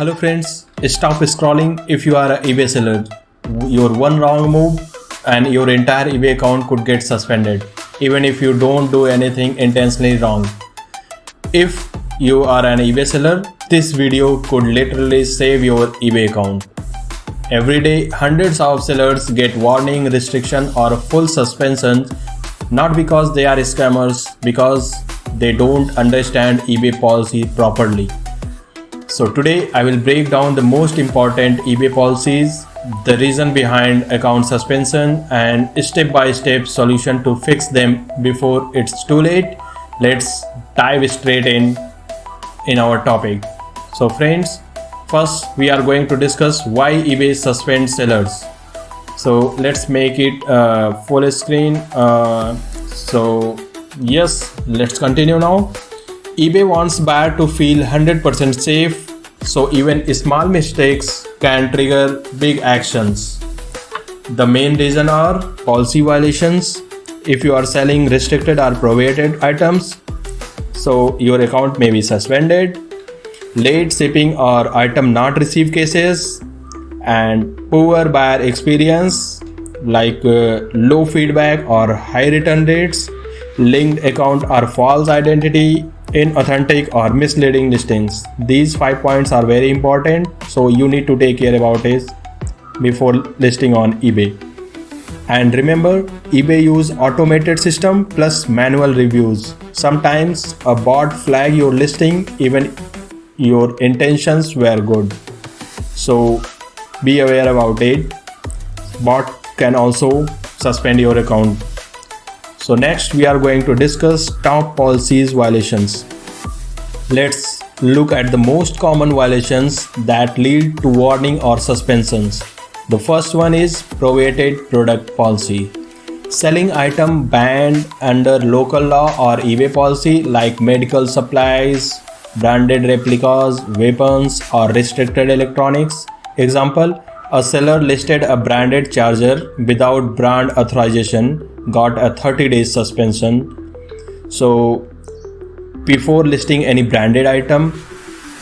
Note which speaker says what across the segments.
Speaker 1: Hello friends, stop scrolling if you are an eBay seller. Your one wrong move and your entire eBay account could get suspended, even if you don't do anything intentionally wrong. If you are an eBay seller, this video could literally save your eBay account. Every day, hundreds of sellers get warning, restriction or full suspension, not because they are scammers, because they don't understand eBay policy properly. So today I will break down the most important eBay policies, the reason behind account suspension and step-by-step solution to fix them before it's too late. Let's dive straight in our topic. So friends, first we are going to discuss why eBay suspends sellers. So let's make it full screen. Yes, let's continue now. eBay wants buyer to feel 100% safe, so even small mistakes can trigger big actions. The main reason are policy violations. If you are selling restricted or prohibited items, so your account may be suspended. Late shipping or item not received cases, and poor buyer experience like low feedback or high return rates, linked account or false identity, inauthentic or misleading listings. These 5 points are very important, so you need to take care about it before listing on eBay. And remember, eBay use automated system plus manual reviews. Sometimes a bot flag your listing even your intentions were good, so be aware about it. Bot can also suspend your account. So next we are going to discuss top policies violations. Let's look at the most common violations that lead to warning or suspensions. The first one is prohibited product policy. Selling item banned under local law or eBay policy like medical supplies, branded replicas, weapons or restricted electronics. Example, a seller listed a branded charger without brand authorization, got a 30-day suspension. So before listing any branded item,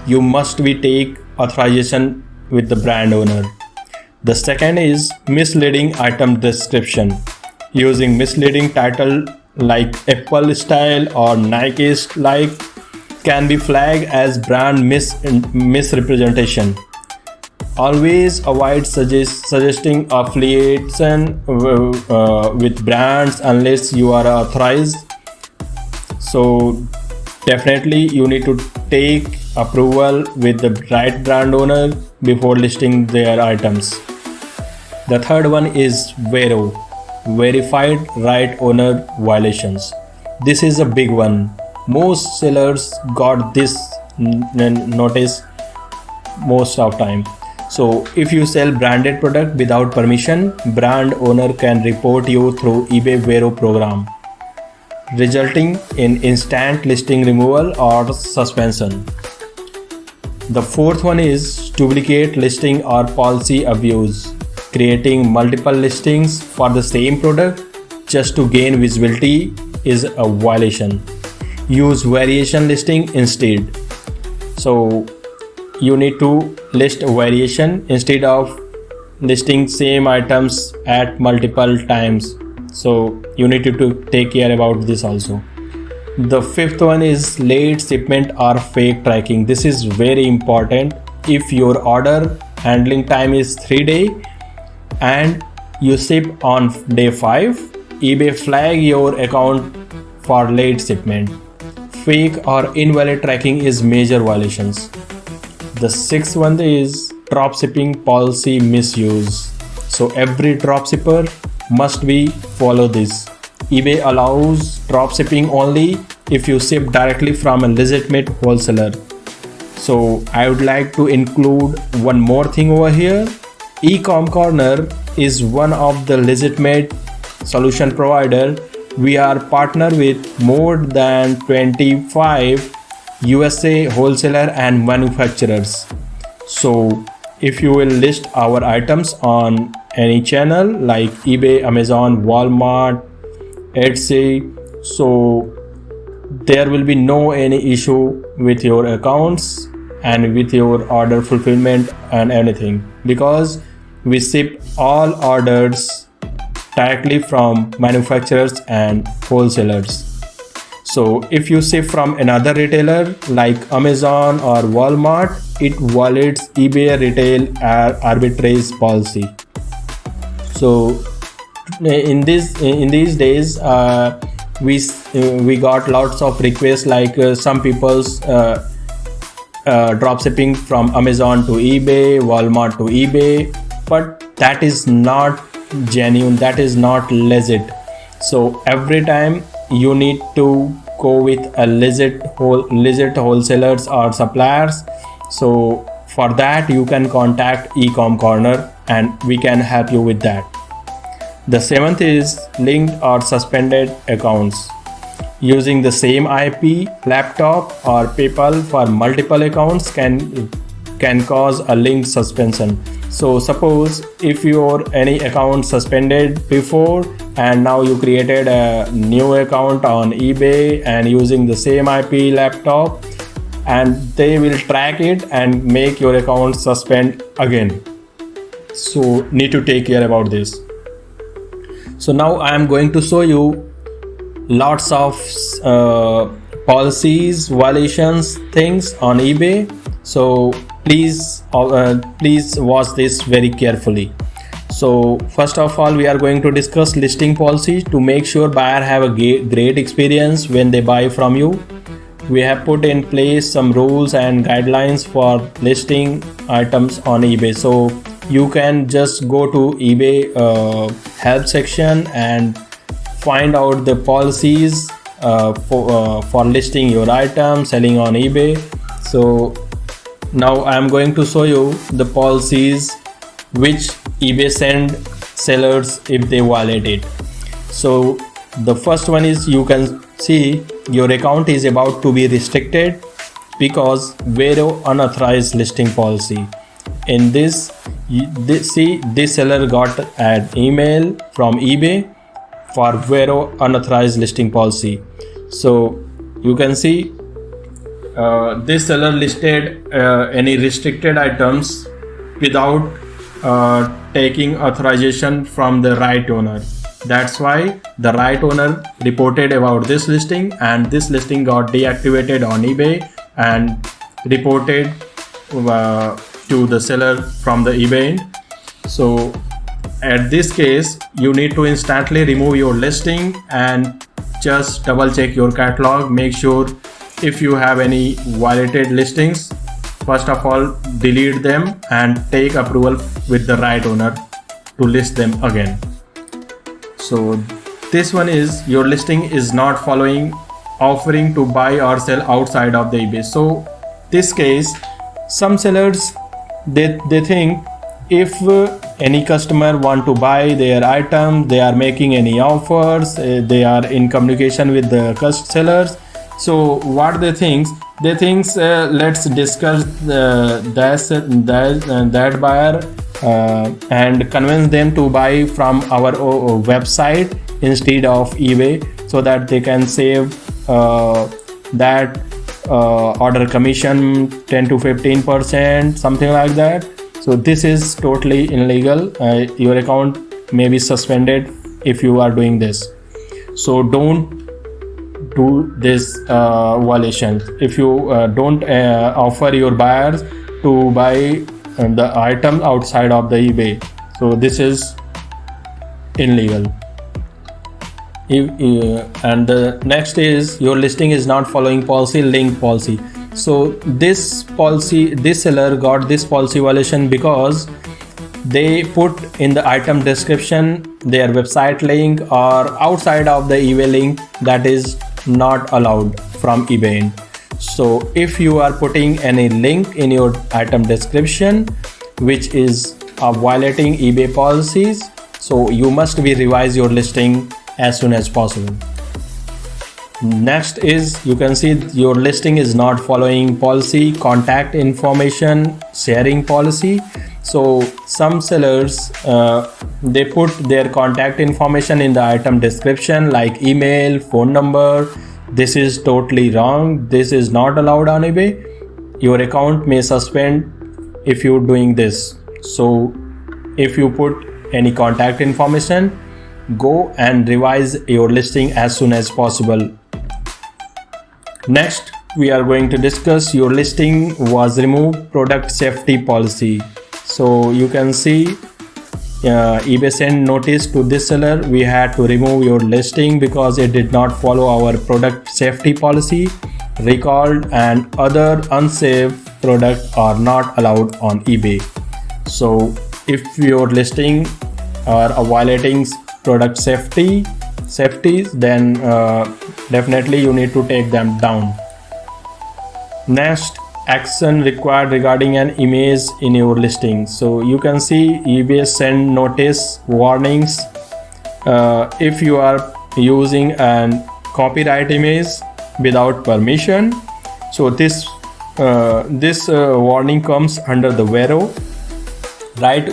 Speaker 1: you must take authorization with the brand owner. The second is misleading item description. Using misleading title like Apple style or Nike like can be flagged as brand misrepresentation. Always avoid suggesting affiliation with brands unless you are authorized. So definitely you need to take approval with the right brand owner before listing their items. The third one is VERO, verified right owner violations. This is a big one. Most sellers got this notice most of time. So if you sell branded product without permission, brand owner can report you through eBay VERO program, resulting in instant listing removal or suspension. The fourth one is duplicate listing or policy abuse. Creating multiple listings for the same product just to gain visibility is a violation. Use variation listing instead. So you need to list a variation instead of listing same items at multiple times. So you need to take care about this also. The fifth one is late shipment or fake tracking. This is very important. If your order handling time is 3 days and you ship on day 5, eBay flag your account for late shipment. Fake or invalid tracking is major violations. The sixth one is dropshipping policy misuse. So every dropshipper must follow this. eBay allows dropshipping only if you ship directly from a legitimate wholesaler. So I would like to include one more thing over here. Ecom Corner is one of the legitimate solution provider. We are partner with more than 25 USA wholesaler and manufacturers. So if you will list our items on any channel like eBay, Amazon, Walmart, Etsy, so there will be no any issue with your accounts and with your order fulfillment and anything, because we ship all orders directly from manufacturers and wholesalers. So if you ship from another retailer like Amazon or Walmart, it violates eBay retail arbitrage policy. So in these days, we got lots of requests, like some people's drop shipping from Amazon to eBay, Walmart to eBay, but that is not genuine, that is not legit. So every time you need to go with a legit wholesalers or suppliers. So for that you can contact Ecom Corner and we can help you with that. The seventh is linked or suspended accounts. Using the same IP, laptop or PayPal for multiple accounts can cause a link suspension. So suppose if your any account suspended before and now you created a new account on eBay and using the same IP laptop, and they will track it and make your account suspend again. So need to take care about this. So now I am going to show you lots of policies, violations, things on eBay. So please watch this very carefully. So first of all, we are going to discuss listing policy to make sure buyer have a great experience when they buy from you. We have put in place some rules and guidelines for listing items on eBay. So you can just go to eBay help section and find out the policies for listing your item, selling on eBay. So now I am going to show you the policies which eBay send sellers if they violate it. So the first one is, you can see your account is about to be restricted because Vero unauthorized listing policy. In this seller got an email from eBay for Vero unauthorized listing policy. So you can see this seller listed any restricted items without taking authorization from the right owner. That's why the right owner reported about this listing, and this listing got deactivated on eBay and reported to the seller from the eBay end. So at this case, you need to instantly remove your listing and just double check your catalog. Make sure if you have any violated listings, first of all delete them and take approval with the right owner to list them again. So this one is, your listing is not following offering to buy or sell outside of the eBay. So this case, some sellers they think if any customer want to buy their item, they are making any offers, they are in communication with the sellers. So what they think let's discuss that buyer and convince them to buy from our website instead of eBay, so that they can save that order commission 10 to 15%, something like that. So this is totally illegal. Your account may be suspended if you are doing this. So don't do this violation. If you don't offer your buyers to buy the item outside of the eBay, so this is illegal. And the next is, your listing is not following policy, link policy. So this seller got this policy violation because they put in the item description their website link or outside of the eBay link that is not allowed from eBay. So if you are putting any link in your item description which is violating eBay policies, so you must revise your listing as soon as possible. Next is, you can see your listing is not following policy, contact information sharing policy. So some sellers they put their contact information in the item description like email, phone number. This is totally wrong. This is not allowed on eBay. your account may suspend if you're doing this. So if you put any contact information, go and revise your listing as soon as possible. Next, we are going to discuss your listing was removed product safety policy. So you can see eBay sent notice to this seller. We had to remove your listing because it did not follow our product safety policy. Recalled and other unsafe products are not allowed on eBay. So if your listing are violating product safety, then definitely you need to take them down. Next, action required regarding an image in your listing. So you can see eBay send notice warnings if you are using an copyright image without permission. So this warning comes under the VERO. Right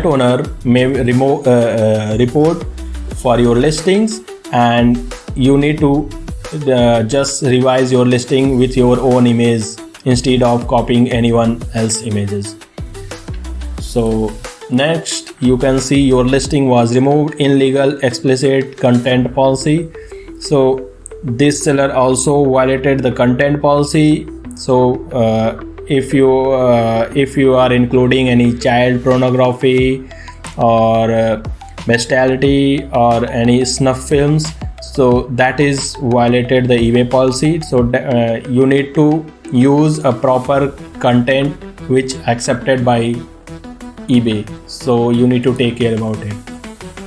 Speaker 1: owner may report for your listings, and you need to just revise your listing with your own image instead of copying anyone else's images. So next, you can see your listing was removed illegal explicit content policy. So this seller also violated the content policy. So if you are including any child pornography or bestiality or any snuff films, so that is violated the eBay policy. So you need to use a proper content which accepted by eBay. So you need to take care about it.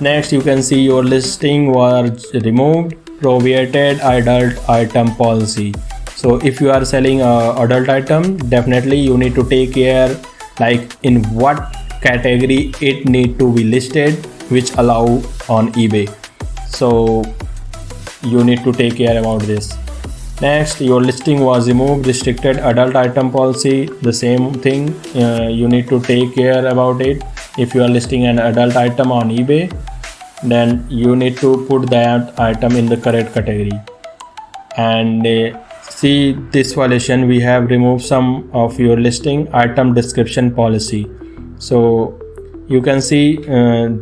Speaker 1: Next, you can see your listing was removed prohibited adult item policy. So if you are selling a adult item, definitely you need to take care like in what category it need to be listed, which allow on eBay. So you need to take care about this. Next, your listing was removed restricted adult item policy. The same thing, you need to take care about it. If you are listing an adult item on eBay, then you need to put that item in the correct category. And see this violation, we have removed some of your listing item description policy. So you can see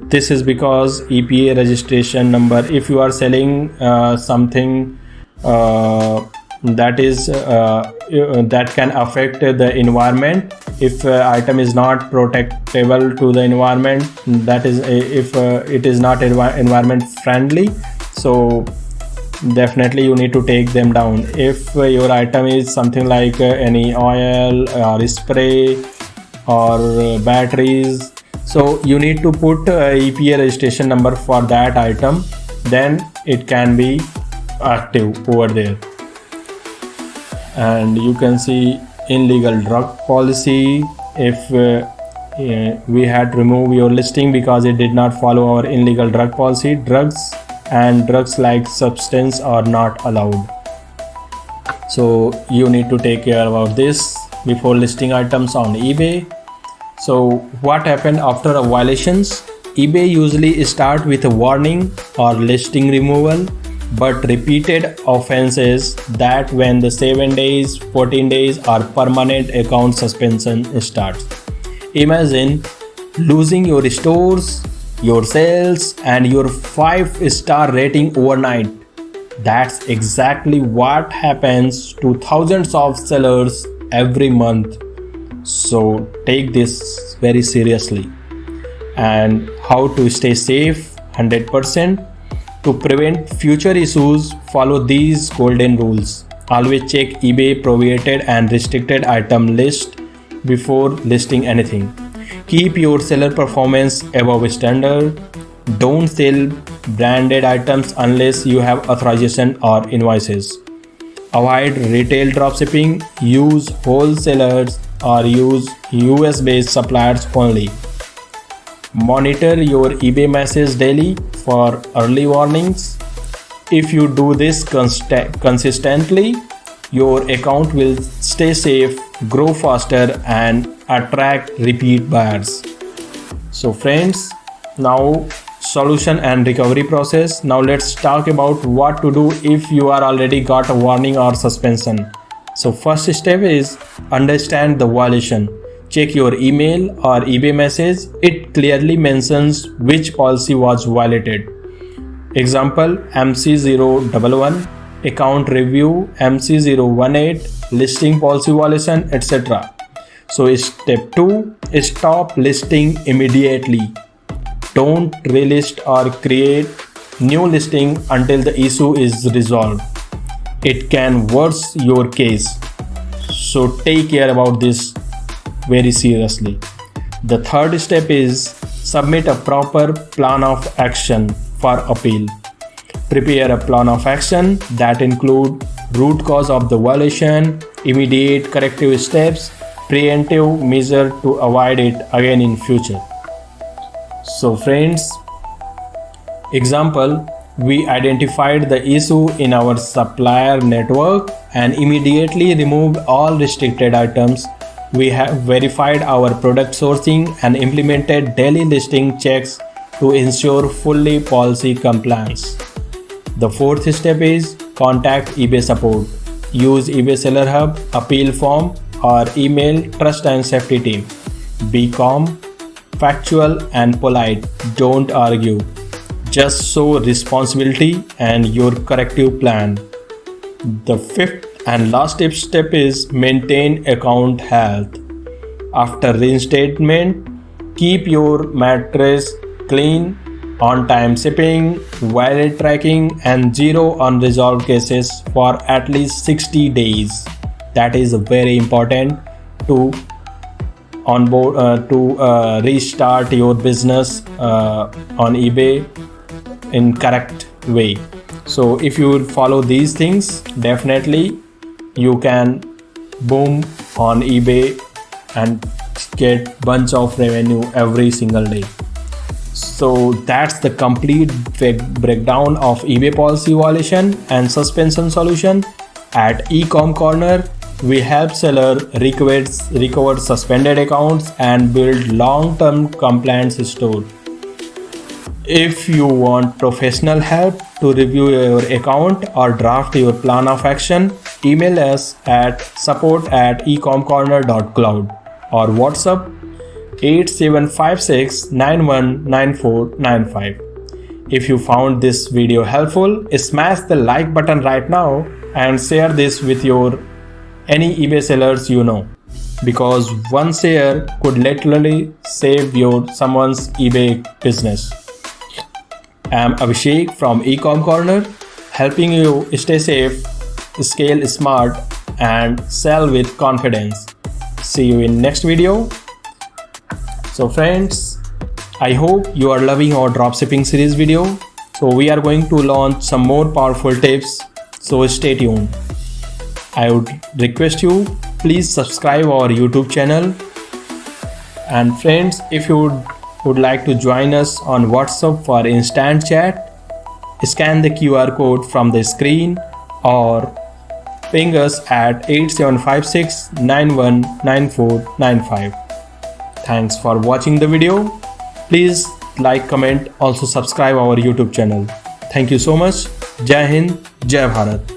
Speaker 1: this is because EPA registration number. If you are selling something that is that can affect the environment, if item is not protectable to the environment, that is if it is not environment friendly, so definitely you need to take them down. If your item is something like any oil or spray or batteries, so you need to put EPA registration number for that item, then it can be active over there. And you can see illegal drug policy. If we had to remove your listing because it did not follow our illegal drug policy, drugs and drugs like substance are not allowed. So you need to take care about this before listing items on eBay. So what happened after a violations? eBay usually start with a warning or listing removal, but repeated offenses that when the 7 days, 14 days or permanent account suspension starts. Imagine losing your stores, your sales and your 5-star rating overnight. That's exactly what happens to thousands of sellers every month. So take this very seriously. And how to stay safe 100%. To prevent future issues, follow these golden rules. Always check eBay prohibited and restricted item list before listing anything. Keep your seller performance above standard. Don't sell branded items unless you have authorization or invoices. Avoid retail dropshipping. Use wholesalers or use US-based suppliers only. Monitor your eBay message daily for early warnings. If you do this consistently, your account will stay safe, grow faster and attract repeat buyers. So friends, now solution and recovery process. Now let's talk about what to do if you are already got a warning or suspension. So first step is understand the violation. Check your email or eBay message. It clearly mentions which policy was violated. Example, MC011, account review, MC018, listing policy violation, etc. So step 2, stop listing immediately. Don't relist or create new listing until the issue is resolved. It can worsen your case. So take care about this very seriously. The third step is submit a proper plan of action for appeal. Prepare a plan of action that include root cause of the violation, immediate corrective steps, preemptive measure to avoid it again in future. So friends, example, we identified the issue in our supplier network and immediately removed all restricted items. We have verified our product sourcing and implemented daily listing checks to ensure fully policy compliance. The fourth step is contact eBay support. Use eBay Seller Hub, appeal form, or email trust and safety team. Be calm, factual, and polite. Don't argue. Just show responsibility and your corrective plan. The fifth and last step is maintain account health. After reinstatement, keep your matrix clean, on-time shipping, wallet tracking, and zero unresolved cases for at least 60 days. That is very important to restart your business on eBay in correct way. So if you follow these things, definitely you can boom on eBay and get bunch of revenue every single day. So that's the complete breakdown of eBay policy violation and suspension solution. At Ecom Corner, we help seller recover suspended accounts and build long-term compliance store. If you want professional help to review your account or draft your plan of action, email us at support@ecomcorner.cloud or WhatsApp 8756919495. If you found this video helpful, smash the like button right now and share this with any eBay sellers you know, because one share could literally save someone's eBay business. I'm Abhishek from Ecom Corner, helping you stay safe, scale smart, and sell with confidence. See you in next video. So friends, I hope you are loving our dropshipping series video. So we are going to launch some more powerful tips, so stay tuned. I would request you, please subscribe our YouTube channel. And friends, if you would like to join us on WhatsApp for instant chat, scan the QR code from the screen or ping us at 8756919495. Thanks for watching the video. Please like, comment, also subscribe our YouTube channel. Thank you so much. Jai Hind, Jai Bharat.